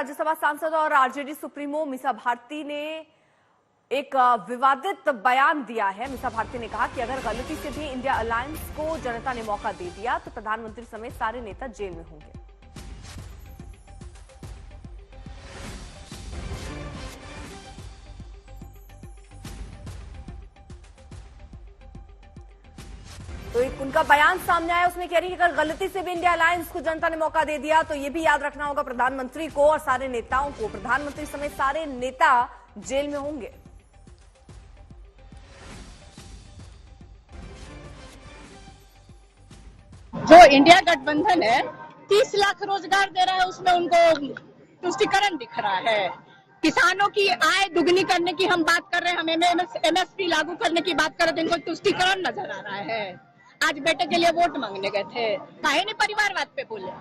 राज्यसभा सांसद और RJD supremo Misa Bharti ने एक विवादित बयान दिया है। मीसा भारती ने कहा कि अगर गलती से भी इंडिया अलायंस को जनता ने मौका दे दिया तो प्रधानमंत्री समेत सारे नेता जेल में होंगे। तो एक उनका बयान सामने आया, उसमें कह रही है कि अगर गलती से भी इंडिया अलायंस को जनता ने मौका दे दिया तो ये भी याद रखना होगा प्रधानमंत्री को और सारे नेताओं को, प्रधानमंत्री समेत सारे नेता जेल में होंगे। जो इंडिया गठबंधन है 30 लाख रोजगार दे रहा है, उसमें उनको तुष्टिकरण दिख रहा है। किसानों की आय दुगनी करने की हम बात कर रहे हैं, हम एमएसपी लागू करने की बात कर रहे थे, इनको तुष्टिकरण नजर आ रहा है। आज बेटे के लिए वोट मांगने गए थे, काहे नहीं परिवारवाद पे बोले?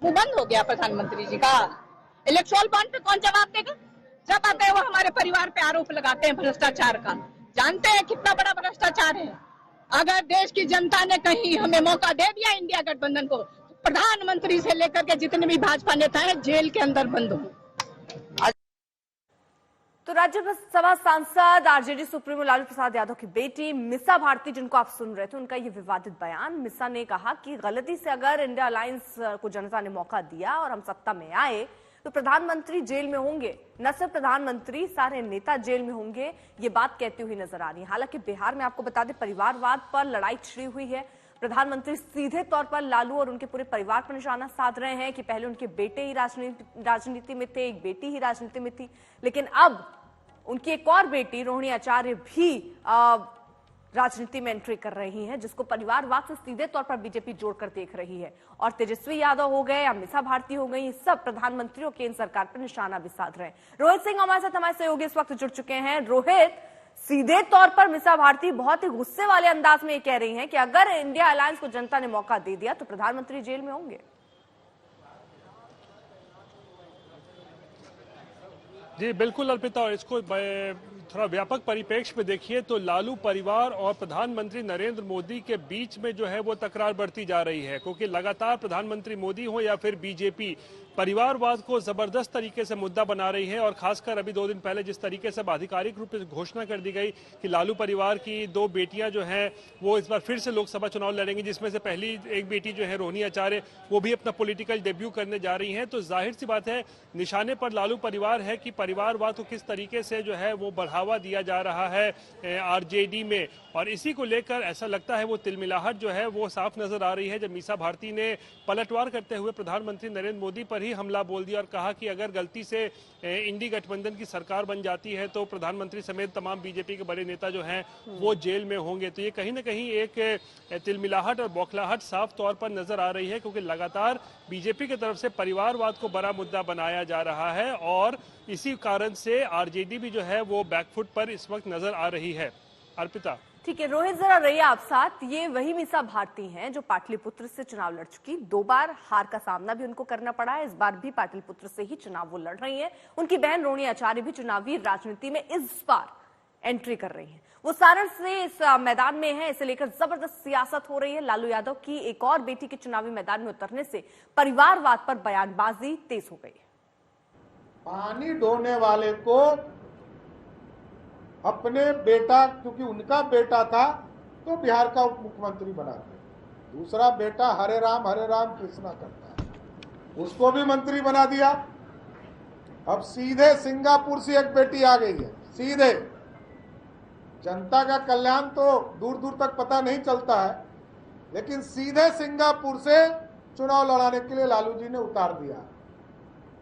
मुंह बंद हो गया प्रधानमंत्री जी का। इलेक्ट्रोल बॉन्ड पे कौन जवाब देगा? जब आते हैं वो हमारे परिवार पे आरोप लगाते हैं भ्रष्टाचार का। जानते हैं कितना बड़ा भ्रष्टाचार है। अगर देश की जनता ने कहीं हमें मौका दे दिया इंडिया गठबंधन को, प्रधानमंत्री से लेकर के जितने भी भाजपा नेता हैं जेल के अंदर बंद हो। तो राज्यसभा सांसद आरजेडी सुप्रीमो लालू प्रसाद यादव की बेटी मीसा भारती, जिनको आप सुन रहे थे, उनका ये विवादित बयान। मीसा ने कहा कि गलती से अगर इंडिया अलायंस को जनता ने मौका दिया और हम सत्ता में आए तो प्रधानमंत्री जेल में होंगे। न सिर्फ प्रधानमंत्री, सारे नेता जेल में होंगे, ये बात कहती हुई नजर आ रही है। हालांकि बिहार में आपको बता दें परिवारवाद पर लड़ाई छिड़ी हुई है। प्रधानमंत्री सीधे तौर पर लालू और उनके पूरे परिवार पर निशाना साध रहे हैं कि पहले उनके बेटे ही राजनीति में थे, एक बेटी ही राजनीति में थी, लेकिन अब उनकी एक और बेटी रोहिणी आचार्य भी राजनीति में एंट्री कर रही हैं, जिसको परिवारवाद से सीधे तौर पर बीजेपी जोड़कर देख रही है। और तेजस्वी यादव हो गए या मीसा भारती हो गई, सब प्रधानमंत्री और केंद्र सरकार पर निशाना भी साध रहे हैं। रोहित सिंह हमारे साथ, हमारे सहयोगी इस वक्त जुड़ चुके हैं। रोहित, सीधे तौर पर मीसा भारती बहुत ही गुस्से वाले अंदाज में ये कह रही हैं कि अगर इंडिया अलायंस को जनता ने मौका दे दिया तो प्रधानमंत्री जेल में होंगे। जी बिल्कुल अर्पिता, और इसको थोड़ा व्यापक परिप्रेक्ष्य में देखिए तो लालू परिवार और प्रधानमंत्री नरेंद्र मोदी के बीच में जो है वो तकरार बढ़ती जा रही है, क्योंकि लगातार प्रधानमंत्री मोदी हो या फिर बीजेपी परिवारवाद को जबरदस्त तरीके से मुद्दा बना रही है। और खासकर अभी 2 दिन पहले जिस तरीके से आधिकारिक रूप से घोषणा कर दी गई कि लालू परिवार की 2 बेटियां जो हैं वो इस बार फिर से लोकसभा चुनाव लड़ेंगी, जिसमें से पहली एक बेटी जो है रोहिणी आचार्य, वो भी अपना पॉलिटिकल डेब्यू करने जा रही हैं। तो जाहिर सी बात है निशाने पर लालू परिवार है कि परिवारवाद को किस तरीके से जो है वो बढ़ावा दिया जा रहा है आरजेडी में। और इसी को लेकर ऐसा लगता है वो तिलमिलाहट जो है वो साफ नजर आ रही है, जब मीसा भारती ने पलटवार करते हुए प्रधानमंत्री नरेंद्र मोदी पर ही हमला बोल दिया और कहा कि अगर गलती से इंडी गठबंधन की सरकार बन जाती है तो प्रधानमंत्री समेत तमाम बीजेपी के बड़े नेता जो हैं वो जेल में होंगे। तो ये कहीं ना कहीं एक तिलमिलाहट और बौखलाहट साफ तौर पर नजर आ रही है, क्योंकि लगातार बीजेपी की तरफ से परिवारवाद को बड़ा मुद्दा बनाया जा रहा है और इसी कारण से आरजेडी भी जो है वो बैकफुट पर इस वक्त नजर आ रही है। अर्पिता। ठीक है रोहित, जरा रहिए आप साथ। ये वही मीसा भारती हैं जो पाटलिपुत्र से चुनाव लड़ चुकी, 2 बार हार का सामना भी उनको करना पड़ा है। इस बार भी पाटलिपुत्र से ही चुनाव वो लड़ रही हैं। उनकी बहन रोहिणी आचार्य भी चुनावी राजनीति में इस बार एंट्री कर रही हैं। वो सारण से इस मैदान में है, इसे लेकर जबरदस्त सियासत हो रही है। लालू यादव की एक और बेटी के चुनावी मैदान में उतरने से परिवारवाद पर बयानबाजी तेज हो गई। पानी ढोने वाले को अपने बेटा, क्योंकि उनका बेटा था तो बिहार का उप मुख्यमंत्री बना दिया, दूसरा बेटा हरे राम कृष्णा करता है, उसको भी मंत्री बना दिया। अब सीधे सिंगापुर से एक बेटी आ गई है, सीधे। जनता का कल्याण तो दूर दूर तक पता नहीं चलता है, लेकिन सीधे सिंगापुर से चुनाव लड़ाने के लिए लालू जी ने उतार दिया।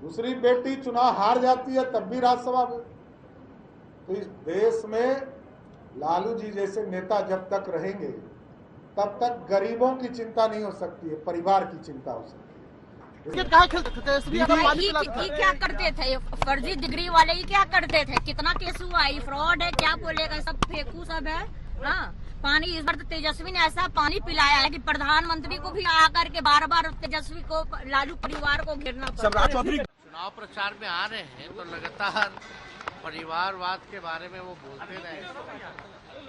दूसरी बेटी चुनाव हार जाती है तब भी राज्यसभा में। तो इस देश में लालू जी जैसे नेता जब तक रहेंगे तब तक गरीबों की चिंता नहीं हो सकती है, परिवार की चिंता हो सकती है। क्या करते थे फर्जी डिग्री वाले, ही क्या करते थे? कितना केस हुआ, ये फ्रॉड है, क्या बोलेगा, सब फेकू सब है। हाँ, पानी इस बार तो तेजस्वी ने ऐसा पानी पिलाया है कि प्रधानमंत्री को भी आकर के बार तेजस्वी को, लालू परिवार को घेरना पड़ा। चुनाव प्रचार में आ रहे हैं तो लगातार परिवारवाद के बारे में वो बोलते रहे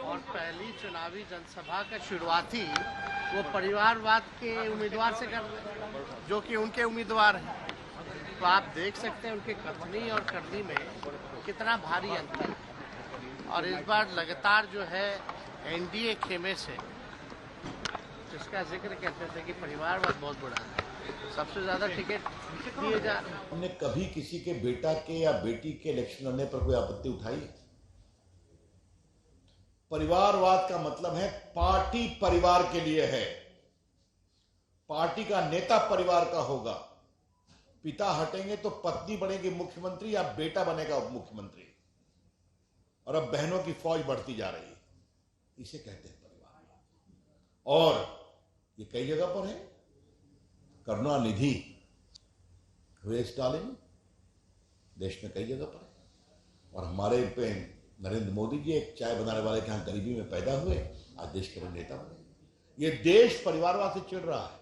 और पहली चुनावी जनसभा का शुरुआती वो परिवारवाद के उम्मीदवार से कर रहे जो कि उनके उम्मीदवार हैं। तो आप देख सकते हैं उनके कथनी और करनी में कितना भारी अंतर है। और इस बार लगातार जो है एनडीए खेमे से, जिसका जिक्र कहते थे कि परिवारवाद बहुत बड़ा है, सबसे ज्यादा टिकट दिए जा रहे हैं। हमने कभी किसी के बेटा के या बेटी के इलेक्शन लड़ने पर कोई आपत्ति उठाई? परिवारवाद का मतलब है पार्टी परिवार के लिए है, पार्टी का नेता परिवार का होगा। पिता हटेंगे तो पत्नी बनेगी मुख्यमंत्री या बेटा बनेगा उप मुख्यमंत्री, और अब बहनों की फौज बढ़ती जा रही है। इसे कहते हैं परिवार। और ये कई जगह पर है। करुणानिधि हुए स्टालिन देश में कई जगह पर है। और हमारे पे नरेंद्र मोदी जी एक चाय बनाने वाले के यहां गरीबी में पैदा हुए, आज देश के बड़े नेता बने। ये देश परिवारवाद से चिढ़ रहा है।